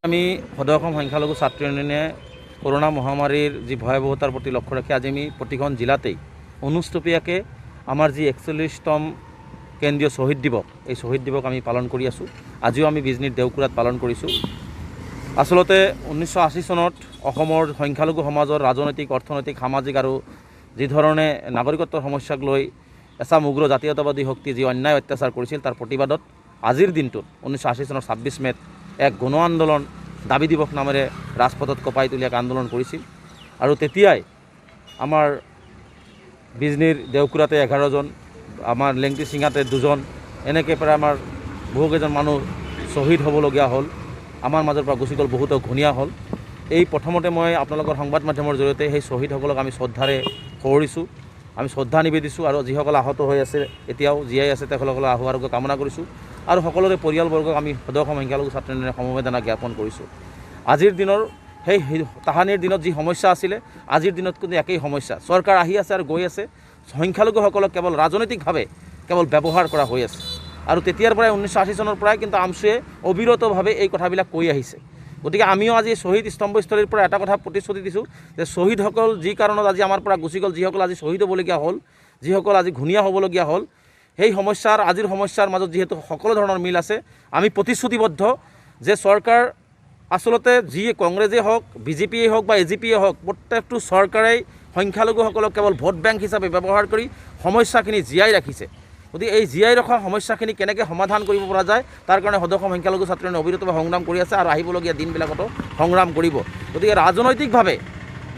আমি সদৌ অসম সংখ্যালঘু ছাত্ৰ ইউনিয়নে কৰোনা মহামাৰীৰ যি ভয়াৱহতাৰ প্ৰতি লক্ষ্য ৰাখি আজি আমি প্ৰতিখন জিলাতেই অনুষ্টুপীয়াকৈ আমাৰ যি 41তম কেন্দ্ৰীয় শ্বহীদ দিৱস এই শ্বহীদ দিৱস আমি পালন কৰি আছোঁ। আজিও আমি বিজনীৰ দেওকুৰাত পালন কৰিছোঁ। আচলতে 1980 চনত অসমৰ সংখ্যালঘু সমাজৰ ৰাজনৈতিক, অৰ্থনৈতিক, সামাজিক আৰু যি ধৰণে নাগৰিকত্বৰ সমস্যাক লৈ এচাম উগ্ৰ জাতীয়তাবাদী শক্তি যি অন্যায় অত্যাচাৰ কৰিছিল তাৰ প্ৰতিবাদত আজিৰ দিনটোত 1980 চনৰ 26 মেত এক গণ আন্দোলন দাবী দিৱস নামেৰে ৰাজপথত কঁপাই তুলি এক আন্দোলন কৰিছিল। আৰু তেতিয়াই আমাৰ বিজনীৰ দেওকুৰাতে 11জন, আমাৰ লেংটি চিঙাতে 2জন, এনেকৈ প্ৰায় আমাৰ বহুকেইজন মানুহ শ্বহীদ হ'বলগীয়া হ'ল। আমাৰ মাজৰ পৰা গুচি গ'ল, বহুতো ঘূণীয়া হ'ল। এই প্ৰথমতে মই আপোনালোকৰ সংবাদ মাধ্যমৰ জৰিয়তে সেই শ্বহীদসকলক আমি শ্ৰদ্ধাৰে সোঁৱৰিছোঁ, আমি শ্ৰদ্ধা নিবেদিছোঁ। আৰু যিসকল আহত হৈ আছে, এতিয়াও জীয়াই আছে, তেখেতসকলৰ আশু আৰোগ্য কামনা কৰিছোঁ। আৰু সকলোৰে পৰিয়ালবৰ্গক আমি সদৌ অসম সংখ্যালঘু ছাত্ৰ ইউনিয়নে সমবেদনা জ্ঞাপন কৰিছোঁ। আজিৰ দিনৰ সেই তাহানিৰ দিনত যি সমস্যা আছিলে, আজিৰ দিনত কিন্তু একেই সমস্যা। চৰকাৰ আহি আছে আৰু গৈ আছে, সংখ্যালঘুসকলক কেৱল ৰাজনৈতিকভাৱে কেৱল ব্যৱহাৰ কৰা হৈ আছে। আৰু তেতিয়াৰ পৰাই 1980 চনৰ পৰাই কিন্তু আমছুৱে অবিৰতভাৱে এই কথাবিলাক কৈ আহিছে। গতিকে আমিও আজি শ্বহীদ স্তম্ভস্থলীৰ পৰা এটা কথা প্ৰতিশ্ৰুতি দিছোঁ যে শ্বহীদসকল যি কাৰণত আজি আমাৰ পৰা গুচি গ'ল, যিসকল আজি শ্বহীদ হ'বলগীয়া হ'ল, যিসকল আজি ঘূণীয়া হ'বলগীয়া হ'ল, সেই সমস্যাৰ আজিৰ সমস্যাৰ মাজত যিহেতু সকলো ধৰণৰ মিল আছে, আমি প্ৰতিশ্ৰুতিবদ্ধ যে চৰকাৰ আচলতে যি কংগ্ৰেছেই হওক, বিজেপিয়েই হওক বা এজিপিয়েই হওক, প্ৰত্যেকটো চৰকাৰেই সংখ্যালঘুসকলক কেৱল ভোট বেংক হিচাপে ব্যৱহাৰ কৰি সমস্যাখিনি জীয়াই ৰাখিছে। গতিকে এই জীয়াই ৰখা সমস্যাখিনি কেনেকৈ সমাধান কৰিব পৰা যায় তাৰ কাৰণে সদৌ অসম সংখ্যালঘু ছাত্ৰ ইউনিয়নে অবিৰতভাৱে সংগ্ৰাম কৰি আছে আৰু আহিবলগীয়া দিনবিলাকতো সংগ্ৰাম কৰিব। গতিকে ৰাজনৈতিকভাৱে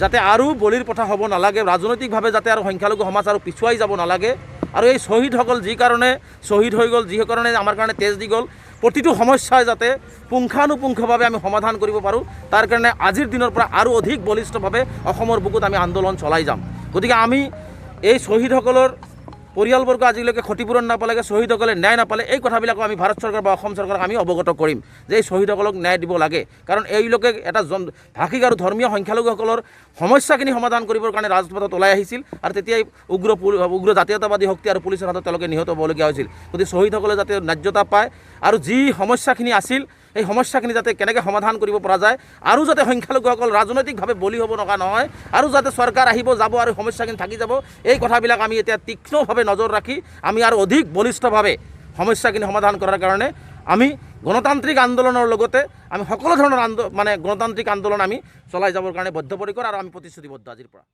যাতে আৰু বলিৰ প্ৰথা হ'ব নালাগে, ৰাজনৈতিকভাৱে যাতে আৰু সংখ্যালঘু সমাজ আৰু পিছুৱাই যাব নালাগে, আৰু এই শ্বহীদসকল যি কাৰণে শ্বহীদ হৈ গ'ল, যি কাৰণে আমাৰ কাৰণে তেজ দি গ'ল, প্ৰতিটো সমস্যাই যাতে পুংখানুপুংখভাৱে আমি সমাধান কৰিব পাৰোঁ, তাৰ কাৰণে আজিৰ দিনৰ পৰা আৰু অধিক বলিষ্ঠভাৱে অসমৰ বুকুত আমি আন্দোলন চলাই যাম। গতিকে আমি এই শ্বহীদসকলৰ পৰিয়ালবৰ্গ আজিলৈকে ক্ষতিপূৰণ নাপালেগে, শ্বহীদসকলে ন্যায় নাপালে, এই কথাবিলাকো আমি ভাৰত চৰকাৰ বা অসম চৰকাৰক আমি অৱগত কৰিম যে এই শ্বহীদসকলক ন্যায় দিব লাগে। কাৰণ এইলোকে এটা ভাষিক আৰু ধৰ্মীয় সংখ্যালঘুসকলৰ সমস্যাখিনি সমাধান কৰিবৰ কাৰণে ৰাজপথত ওলাই আহিছিল, আৰু তেতিয়াই উগ্ৰ জাতীয়তাবাদী শক্তি আৰু পুলিচৰ হাতত তেওঁলোকে নিহত হ'বলগীয়া হৈছিল। গতিকে শ্বহীদসকলে যাতে ন্যায্যতা পায় আৰু যি সমস্যাখিনি আছিল এই সমস্যাখিনি যাতে কেনেকৈ সমাধান কৰিব পৰা যায়, আৰু যাতে সংখ্যালঘুসকল ৰাজনৈতিকভাৱে বলি হ'ব লগা নহয়, আৰু যাতে চৰকাৰ আহিব যাব আৰু সমস্যাখিনি থাকি যাব, এই কথাবিলাক আমি এতিয়া তীক্ষ্ণভাৱে নজৰ ৰাখি আমি আৰু অধিক বলিষ্ঠভাৱে সমস্যাখিনি সমাধান কৰাৰ কাৰণে আমি গণতান্ত্ৰিক আন্দোলনৰ লগতে আমি সকলো ধৰণৰ গণতান্ত্ৰিক আন্দোলন আমি চলাই যাবৰ কাৰণে বদ্ধপৰিকৰ আৰু আমি প্ৰতিশ্ৰুতিবদ্ধ আজিৰ পৰা।